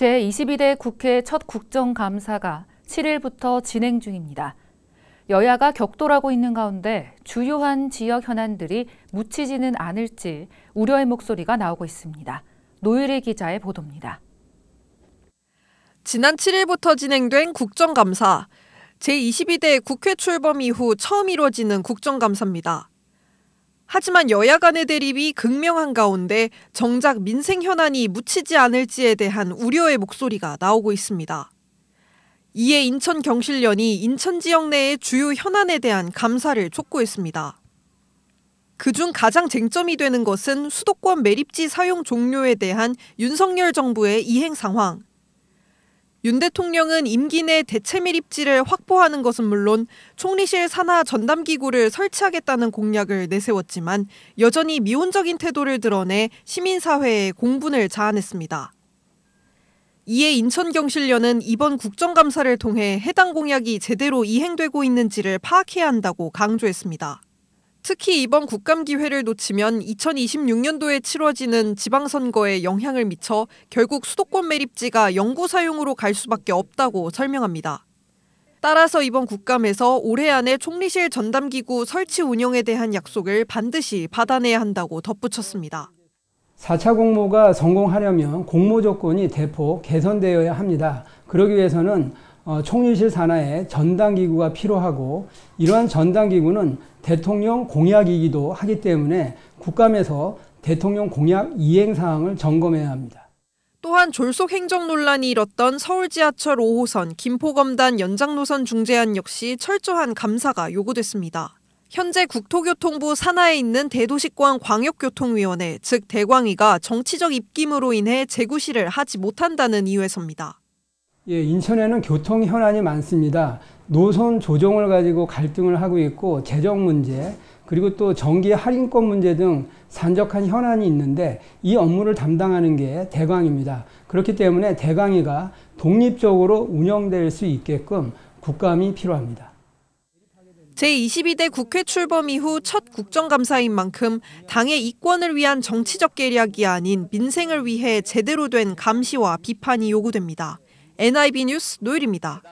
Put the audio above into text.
제22대 국회 첫 국정감사가 7일부터 진행 중입니다. 여야가 격돌하고 있는 가운데 주요한 지역 현안들이 묻히지는 않을지 우려의 목소리가 나오고 있습니다. 노유리 기자의 보도입니다. 지난 7일부터 진행된 국정감사. 제22대 국회 출범 이후 처음 이뤄지는 국정감사입니다. 하지만 여야 간의 대립이 극명한 가운데 정작 민생 현안이 묻히지 않을지에 대한 우려의 목소리가 나오고 있습니다. 이에 인천경실련이 인천 지역 내의 주요 현안에 대한 감사를 촉구했습니다. 그중 가장 쟁점이 되는 것은 수도권 매립지 사용 종료에 대한 윤석열 정부의 이행 상황. 윤 대통령은 임기 내 대체 매립지를 확보하는 것은 물론 총리실 산하 전담기구를 설치하겠다는 공약을 내세웠지만 여전히 미온적인 태도를 드러내 시민사회에 공분을 자아냈습니다. 이에 인천경실련은 이번 국정감사를 통해 해당 공약이 제대로 이행되고 있는지를 파악해야 한다고 강조했습니다. 특히 이번 국감기회를 놓치면 2026년도에 치러지는 지방선거에 영향을 미쳐 결국 수도권 매립지가 영구 사용으로 갈 수밖에 없다고 설명합니다. 따라서 이번 국감에서 올해 안에 총리실 전담기구 설치 운영에 대한 약속을 반드시 받아내야 한다고 덧붙였습니다. 4차 공모가 성공하려면 공모 조건이 대폭 개선되어야 합니다. 그러기 위해서는 총리실 산하에 전담기구가 필요하고 이러한 전담기구는 대통령 공약이기도 하기 때문에 국감에서 대통령 공약 이행 사항을 점검해야 합니다. 또한 졸속 행정 논란이 일었던 서울 지하철 5호선 김포검단 연장노선 중재안 역시 철저한 감사가 요구됐습니다. 현재 국토교통부 산하에 있는 대도시권 광역교통위원회, 즉 대광위가 정치적 입김으로 인해 재구시를 하지 못한다는 이유에서입니다. 인천에는 교통 현안이 많습니다. 노선 조정을 가지고 갈등을 하고 있고 재정 문제, 그리고 또 전기 할인권 문제 등 산적한 현안이 있는데 이 업무를 담당하는 게 대광위입니다. 그렇기 때문에 대광위가 독립적으로 운영될 수 있게끔 국감이 필요합니다. 제22대 국회 출범 이후 첫 국정감사인 만큼 당의 이권을 위한 정치적 계략이 아닌 민생을 위해 제대로 된 감시와 비판이 요구됩니다. NIB 뉴스 노율입니다.